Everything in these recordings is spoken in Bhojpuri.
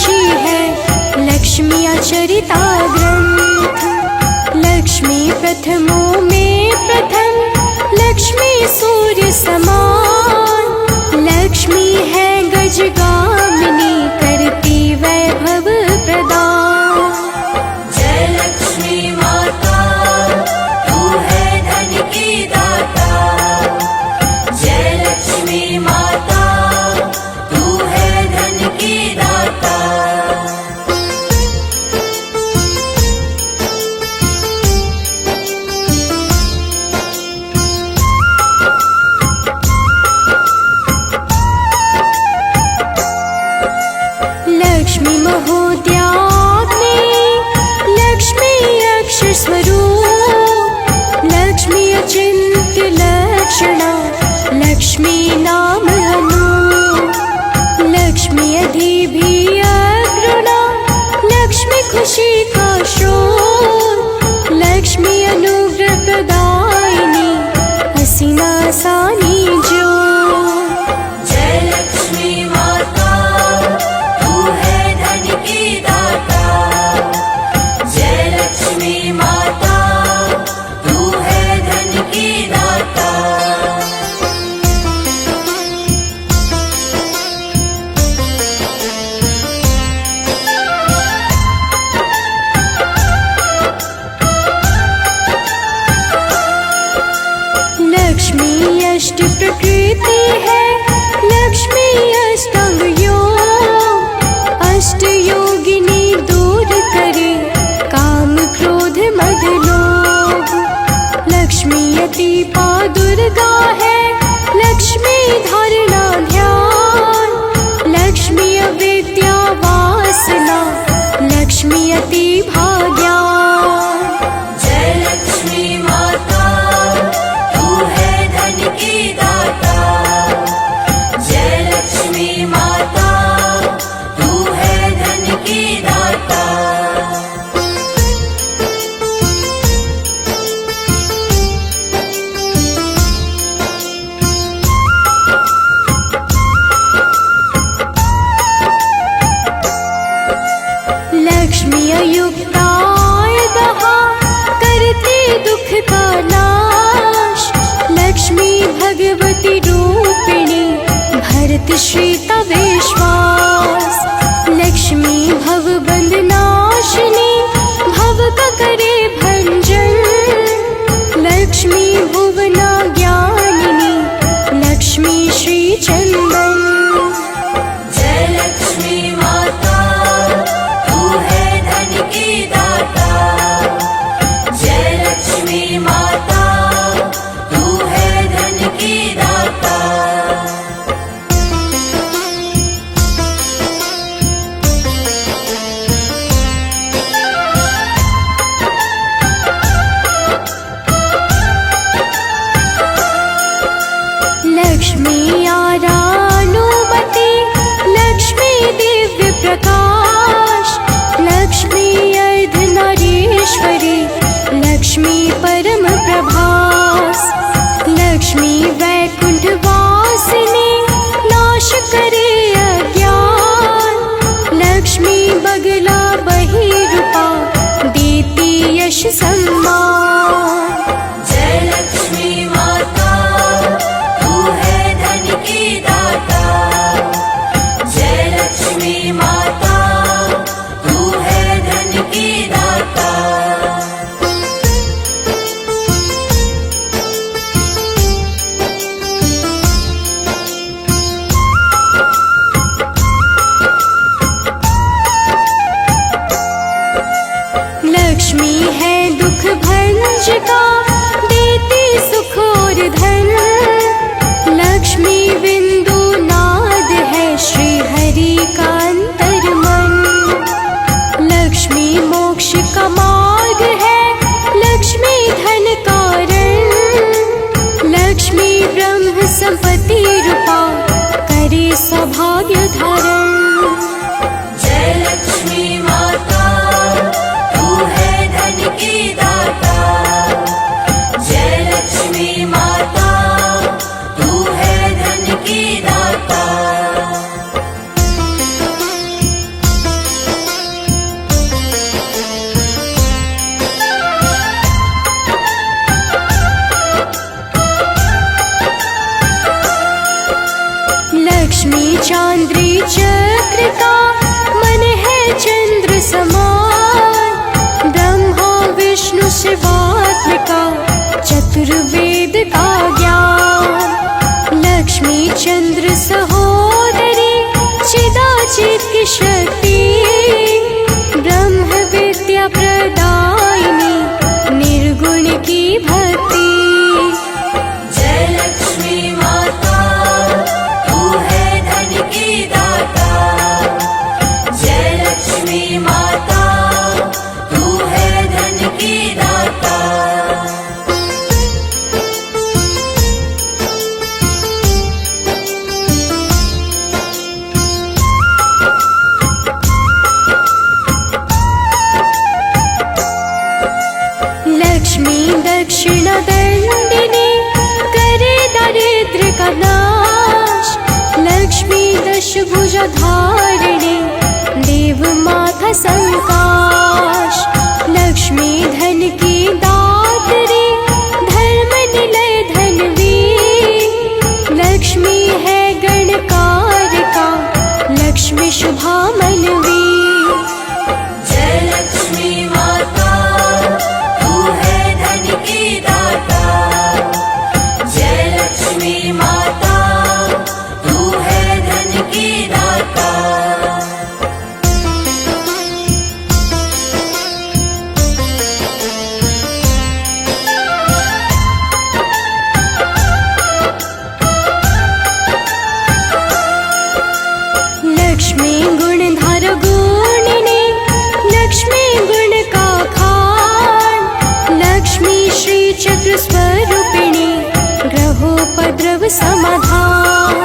ऋषि है लक्ष्मी चरिता ग्रंथ। लक्ष्मी प्रथमों में प्रथम, लक्ष्मी सूर्य समान। लक्ष्मी है गजगामिनी करती वैभव प्रदान। जय लक्ष्मी माता तू है धन की दाता। जय लक्ष्मी माता तू है धन की दाता। लक्ष्मी महोद्याग में लक्ष्मी अक्षर स्वरूप। लक्ष्मी अचिंत्य लक्षणा लक्ष्मी नाम अनूप। लक्ष्मी अधिभी अग्रणा लक्ष्मी खुशी का शोर। लक्ष्मी अनुग्रह प्रदायिनी हसीना सानी जो। जय लक्ष्मी माता तू है धन की दाता। जय लक्ष्मी माता तू है धन की दाता। लक्ष्मी अष्ट प्रकृति है लक्ष्मी अष्टांग योग। अष्ट योगिनी दूर करे काम क्रोध मद लोभ। लक्ष्मी अतिपा दुर्गा है लक्ष्मी धारणा ध्यान। लक्ष्मी अविद्या वासना लक्ष्मी अति भाग्यान। जय लक्ष्मी माता तू है धन की दाता। जय लक्ष्मी माता तू है धन की दाता। लक्ष्मी अयुक्ताय दहा करती दुख का नाश। लक्ष्मी भगवती रूपिणी भरत श्वेता विश्वास। लक्ष्मी भव बंध नाशिनी भव का करे भंजन। लक्ष्मी भुवना ज्ञानिनी लक्ष्मी श्री चंदन। जय लक्ष्मी माता तू है धन की दाता। जय लक्ष्मी माता तू है धन की दाता। लक्ष्मी आरानुमति लक्ष्मी दिव्य प्रकाश। लक्ष्मी अर्धनारीश्वरी लक्ष्मी परम प्रभास। लक्ष्मी वैकुंठ वासिनी नाश करे अज्ञान। लक्ष्मी बगला बहिरूपा देती यश सम्मान। जय लक्ष्मी माता तू है धन की दाता। जय लक्ष्मी माता तू है धन की दाता। लक्ष्मी है दुख भर कृष्ण दंडिनी करे दारिद्र्य का नाश। लक्ष्मी दशभुज धारिणी देव माथा संकाश। लक्ष्मी धन की दात्री धर्म निलय धनवी। लक्ष्मी है गणकारिका लक्ष्मी शुभा मनवी। जय लक्ष्मी माता तू है धन की दाता। जय लक्ष्मी माता तू है धन की दाता। लक्ष्मी गुणधार गुणिनी लक्ष्मी गुण का खान। लक्ष्मी श्री चक्र स्वरूपिणी ग्रहोपद्रव समाधान।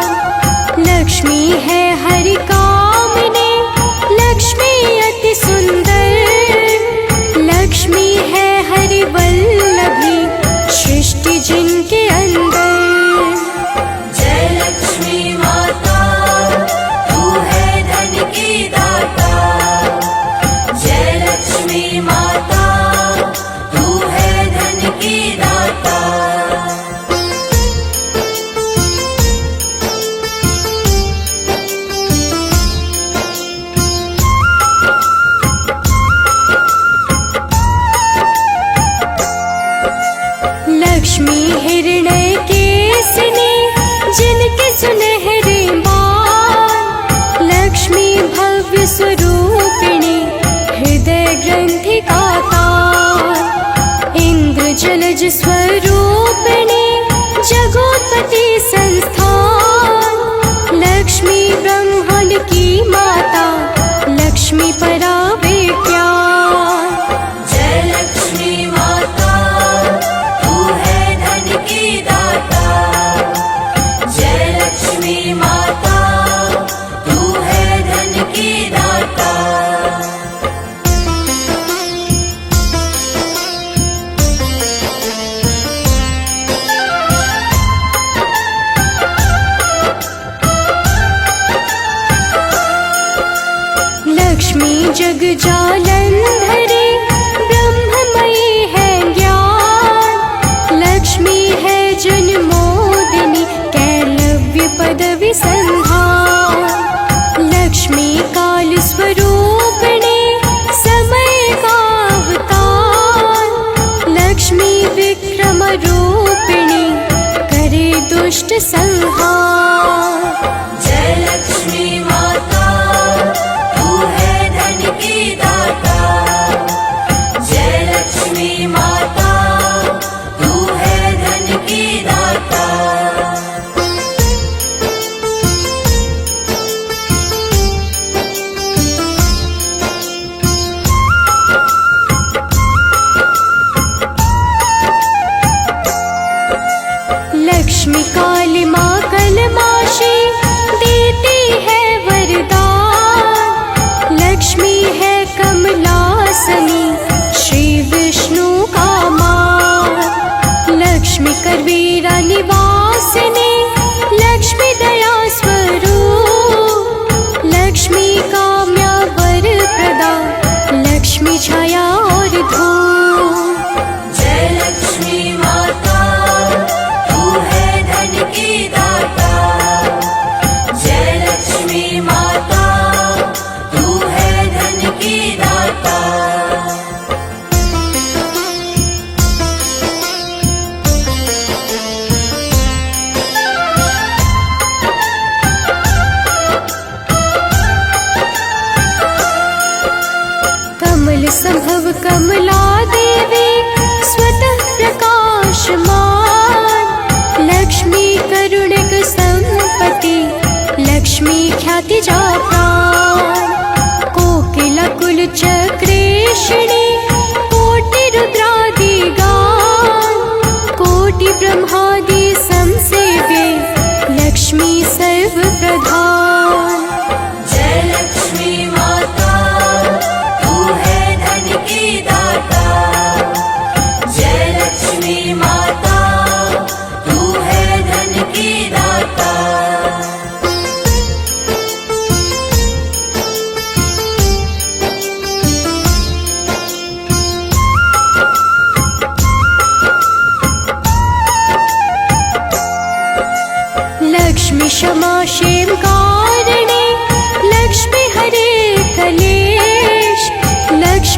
लक्ष्मी है हरि कामिनी लक्ष्मी अति सुंदर। लक्ष्मी है हरि वल्लभी सृष्टि जिनके अंदर। जय लक्ष्मी माता तू है धन की दाता। जय लक्ष्मी माता तू है धन की दाता। लक्ष्मी हिरण्य केसिनी जिनके सुनहरे बाल। लक्ष्मी भव्य स्वरूपिणी हृदय ग्रंथि का तार। इंद्र जलज स्वरूपिणी जगोत्पत्ति संस्थान। लक्ष्मी ब्रह्मांड की माता लक्ष्मी परा विज्ञान। जय लक्ष्मी माता तू है धन की दाता। जय लक्ष्मी माता तू है धन की दाता। लक्ष्मी जग जालंधरी ब्रह्ममयी है ज्ञान। लक्ष्मी है जन्मोदिनी कैलव्य पदवी संधान। लक्ष्मी काल स्वरूपिणी समय का अवतार। लक्ष्मी विक्रम रूपिणी करे दुष्ट संहार। जय लक्ष्मी माता तू है धन की दाता। जय लक्ष्मी माता तू है धन की दाता। लक्ष्मी काली माँ कलमाशी देती है वरदान। लक्ष्मी है कमलासनी श्री विष्णु का मान। लक्ष्मी करवीरा निवासिनी लक्ष्मी दया स्वरूप। लक्ष्मी काम्या वर प्रदा लक्ष्मी छाया और धूप। जय लक्ष्मी माता तू है धन की दाता। जय लक्ष्मी माता तू है धन की दाता। कमल संभव कमला देवी स्वतः प्रकाशमान। लक्ष्मी करुणिक संपत्ति लक्ष्मी ख्याति जा प्राण। कोकिला कुल चक्रेशिणी कोटि रुद्रादि गान। कोटि ब्रह्मादि संसेव्ये लक्ष्मी सर्व प्रधान। जय लक्ष्मी माता तू है धन की दाता। जय लक्ष्मी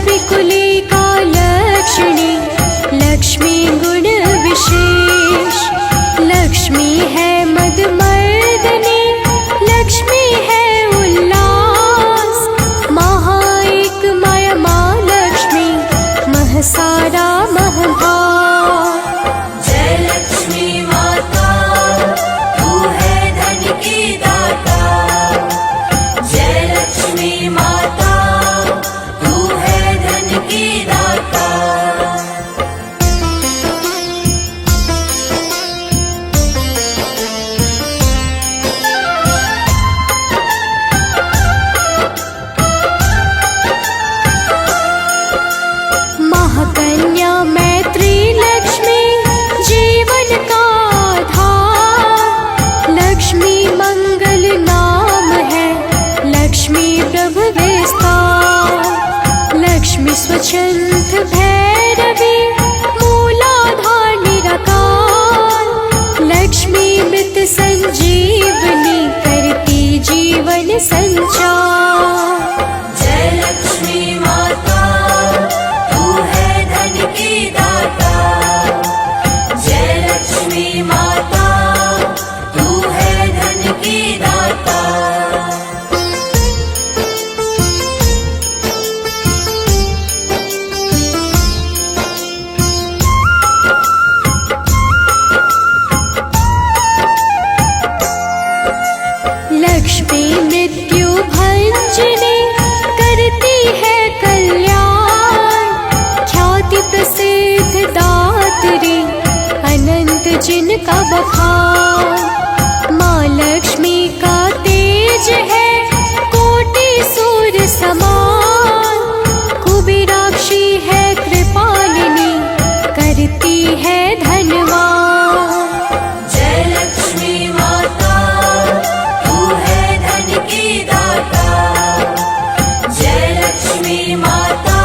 लक्ष्मी कुलिका लक्षणी, लक्ष्मी गुण विशेष। लक्ष्मी है मदमर्दनी, लक्ष्मी है उल्लास। महाएक माया माँ लक्ष्मी, महसारा महभार। जय लक्ष्मी माता, तू है धन की दाता। जय लक्ष्मी माता, तू है धन की दाता। महाकन्या मैत्री लक्ष्मी, जीवन का आधार। लक्ष्मी मंगल नाम है, लक्ष्मी प्रभ विस्तार। लक्ष्मी स्वच्छंद भैरवी, मूलाधार निराकार। लक्ष्मी मृत संजीवनी, करती जीवन संचार। जय लक्ष्मी माता, तू है धन की दाता। जय लक्ष्मी माता, तू है धन की दाता। लक्ष्मी मृत्यु भंजनी, करती है कल्याण। ख्याति प्रसिद्ध दात्री, अनंत जिनका बखान। माँ लक्ष्मी का तेज है, कोटि सूर्य समान। कुबेराक्षी है कृपालिनी, करती है धनवान। जय लक्ष्मी माता, तू है धन की दाता। जय लक्ष्मी माता,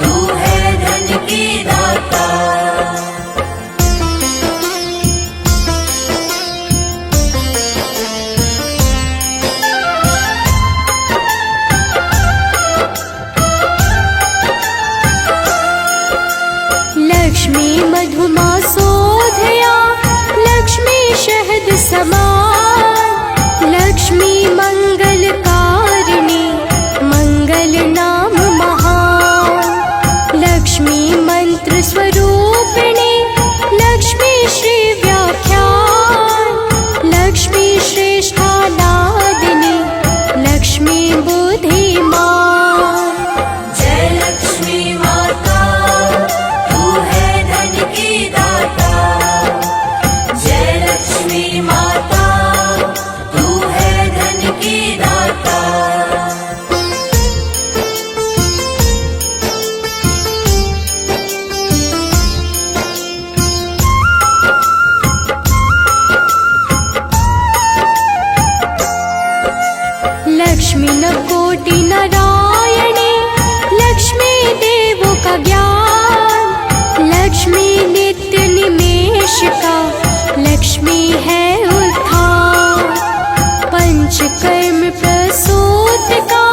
तू है धन की दाता। लक्ष्मी मधुमा सोधया, लक्ष्मी शहद समान। लक्ष्मी मंगलकारिणी, मंगल नाम महान। लक्ष्मी मंत्र स्वरूपिणी, लक्ष्मी श्री व्याख्यान। लक्ष्मी श्रेष्ठा नादिनी, लक्ष्मी बुद्धिमान। जय लक्ष्मी माता, तू है धन की दाता। जय लक्ष्मी माता, तू है धन की दाता। लक्ष्मी न कोटि नारायणी, लक्ष्मी देवों का ज्ञान। लक्ष्मी नित्य निमेष का, लक्ष्मी है उत्थान। पंचकर्म प्रसूत का,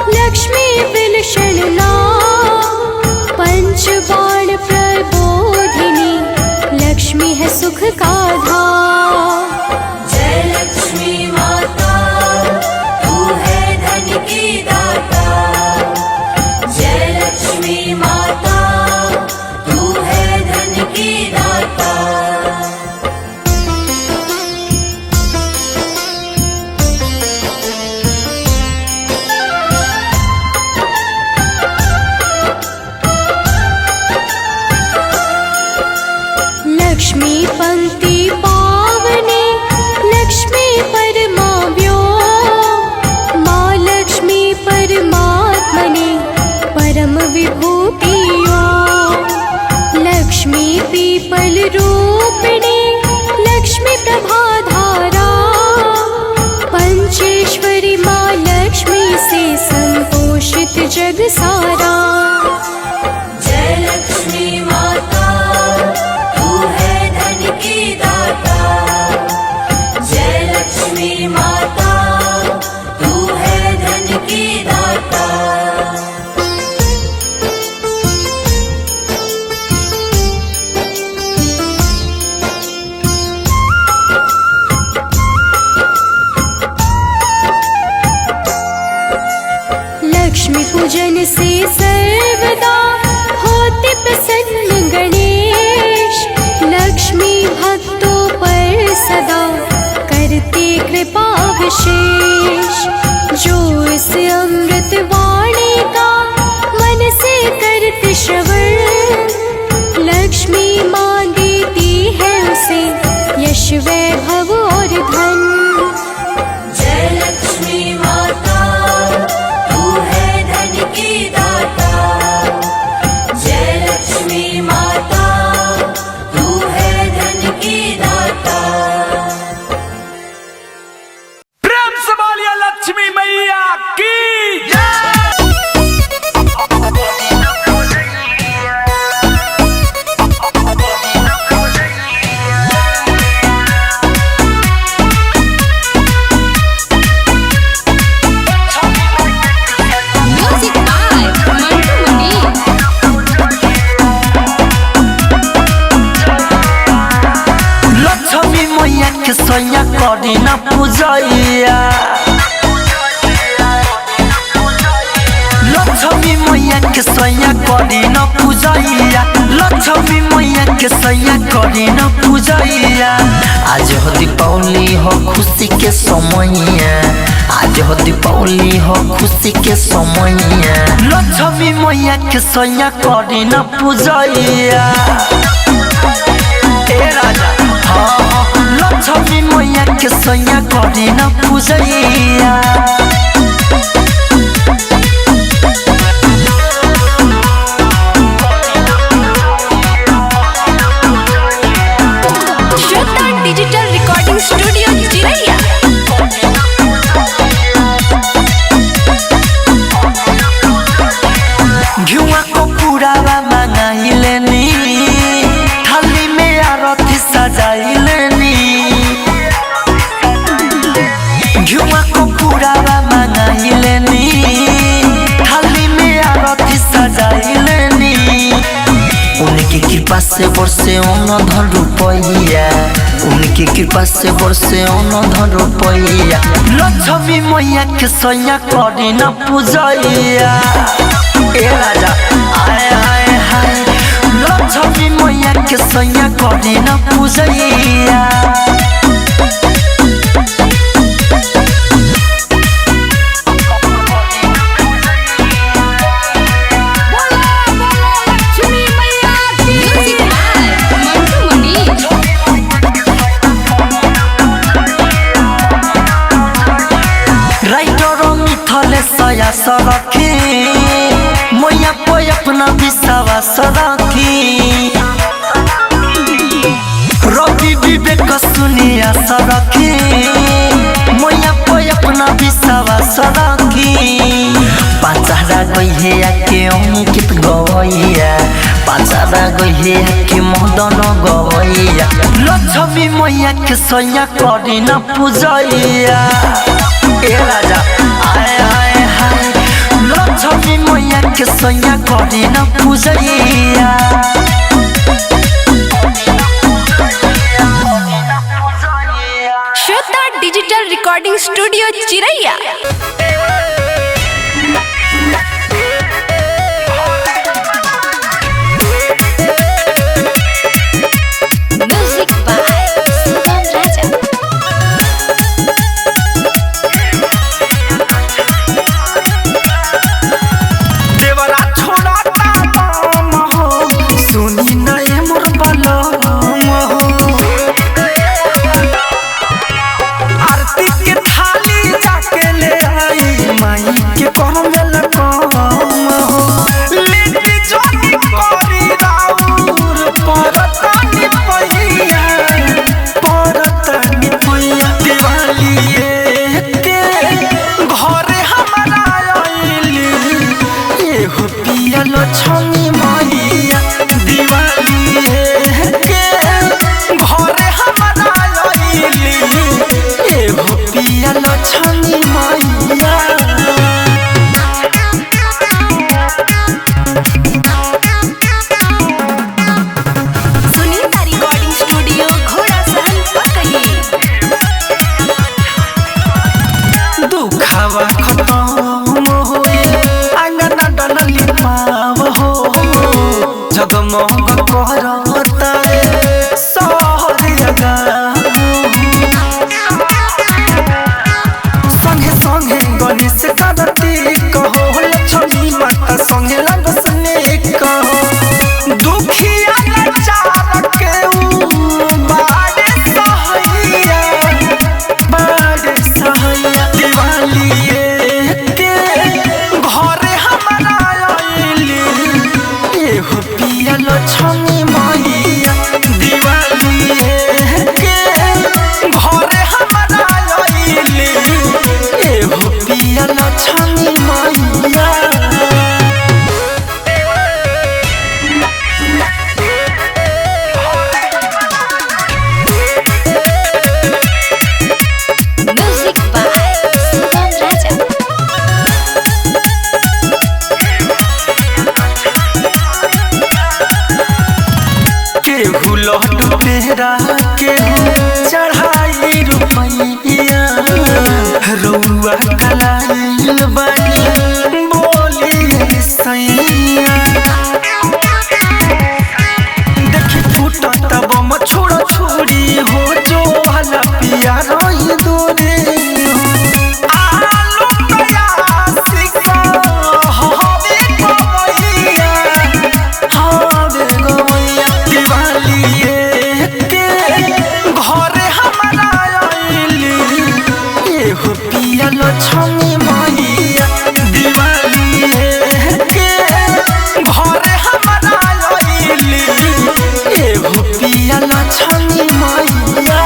लक्ष्मी विलक्षण नाम। पंचबाण प्रबोधिनी, लक्ष्मी है सुख का धाम। जय लक्ष्मी माता, तू है धन की दाता। जय लक्ष्मी माता, तू है धन की दाता। लक्ष्मी पंक्ति पावनी, लक्ष्मी परमा व्योम। माँ लक्ष्मी परमात्मने, परम विभूति योग। लक्ष्मी पीपल रूपिणी, लक्ष्मी प्रभाधारा। पंचेश्वरी माँ लक्ष्मी से संतोषित जग सारा। जय लक्ष्मी माता, तू है धन की दाता। जय लक्ष्मी माता, तू है धन की दाता। लक्ष्मी पूजन से सर्वदा होते प्रसन्न गणेश। लक्ष्मी भक्तों पर सदा करते कृपा विशेष। जो इस अमृत वाणी का मन से करते श्रवण, लक्ष्मी माँ देती है उसे यश वैभव और धन। जय लक्ष्मी माता, तू है धन की दाता। जय लक्ष्मी माता, तू है धन की दाता। प्रेम से बोलिए लक्ष्मी मैया की सोया करी न पूजैया। लक्ष्मी मैया के सोया करी न पूजैया। लक्ष्मी मैया के सोया करी न पूजैया। आज हो दीपावली हो खुशी के समय। आज हो दीपावली हो खुशी के समय। लक्ष्मी मैया के सोया करी न पूजैया। ए राजा हाँ लक्ष्मी मैया के सोया करी न पूजैया। श्वेता डिजिटल रिकॉर्डिंग स्टूडियो चिरैया। घुआ को पुरावा मंगाइलेनी, थाली में आरती सजाइलेनी। घुआ को पुरावा मंगाइलेनी, थाली में आरती सजाइलेनी। उनकी कृपा से बरसे धन रुपैया। उनकी कृपा से बरसे धन रुपैया। लक्ष्मी मैया के सोया करी न पूजैया। ए राजा आए आए हाय लक्ष्मी मैया के सोया करी न पूजैया। सया सरखी मैया पे अपना विश्वास रखी। रवि विवेक सुनिया सरखी मैया पे अपना विश्वास रखी। पाचारा गई के अंकित गवैया। पाचारा गई के मदन गवैया। लक्ष्मी मैया के सोया करी न पूजैया। ए राजा आए आए हाय लक्ष्मी मैया के सोया करी न पूजैया। श्वेता डिजिटल रिकॉर्डिंग स्टूडियो चिरैया। म्यूजिक बाय शुभम राजा। देवरा छोड़ा ताम हो सुनी नए मोर बलम हो। आरती के थाली जाके ले आई माई के करम वेलकम हो। लेके जोगी करी राउर परतनी पैया। परतनी पैया दिवाली के घरे हमारा आइली। एहो पिया लक्ष्मी मैया दिवाली के घरे हमारा आइली। एहो पिया लक्ष्मी मैया। सुनीता रिकॉर्डिंग स्टूडियो घोड़ा सहन पकड़ी। दुखवा खत्म होए चेहरा के चढ़ाई रुपैया रउआ कलाइल बानी बोली सैया देखी फूटा तब छोड़ छोड़ी हो जो भला पिया रही दूरी आलू प्यासी का हवे गवैया हवे गवैया दिवाली के घरे हमारा आइली एहो पिया लक्ष्मी मैया दिवाली के घरे हमारा आइली एहो पिया लक्ष्मी मैया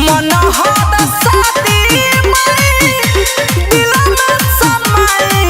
मन हद साथी दिल में समाई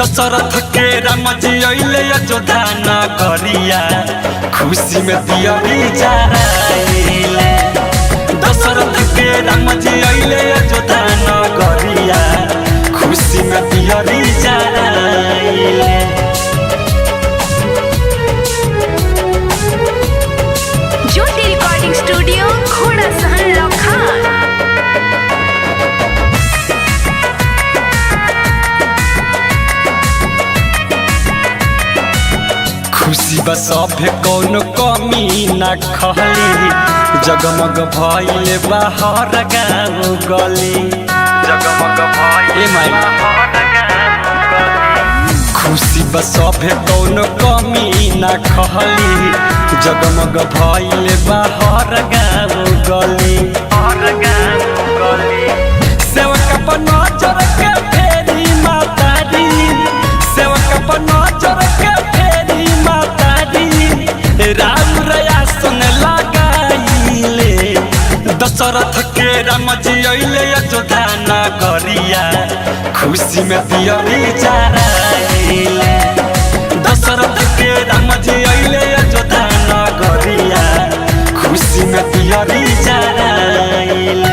दशरथ के राम जी अइले अयोध्या नगरिया खुशी में दियरी जराइले दशरथ के राम जी अइले अयोध्या नगरिया खुशी में दियरी जराइले ज्योति रिकॉर्डिंग स्टूडियो घोड़ा सहन लखान। खुशी बस सभे कौन कमी न खली जगमग भइले बाहर गाँव गली जगमग भइले खुशी बस सभे कौन कमी न खली जगमग भइले बाहर गाँव गली सेवक पर नजर के फेरी मातारी सेवक पर नजर के फेरी मातारी राम रया सुन लगाइले दशरथ के राम जी अइले अयोध्या नगरिया खुशी में दियरी जराइले दशरथ के राम जी अइले अयोध्या नगरिया खुशी में दियरी जराइले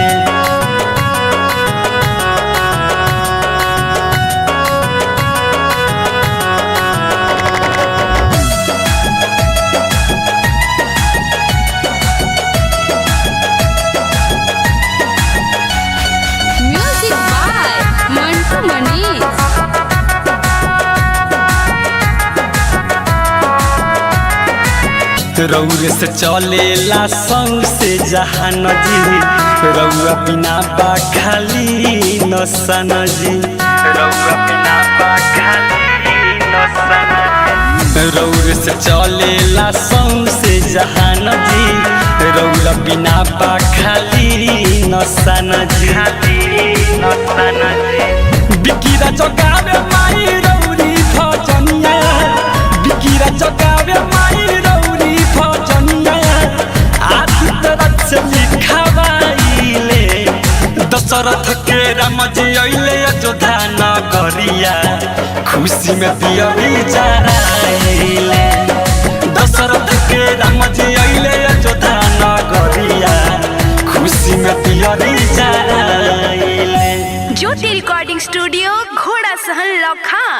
म्यूजिक बाय मंटू मनीष। रौरे से चलेला संग से जहान जी रौआ बिना बा खाली नसन जी रौआ बिना बा खाली नसन रौरे से चलेला संग से जहान जी रौआ बिना बा खाली नसन जी बिकिरा जगावे माई रौरी भजनिया बिकिरा जगावे माई रौरी भजनिया आदित्य रथ से लिखवाइले दशरथ के राम जी अइले अयोध्या नगरिया खुशी में दियरी जराइले दशरथ के राम जी अइले अयोध्या नगरिया खुशी में दियरी जराइले ज्योति रिकॉर्डिंग स्टूडियो घोड़ा सहन लखान।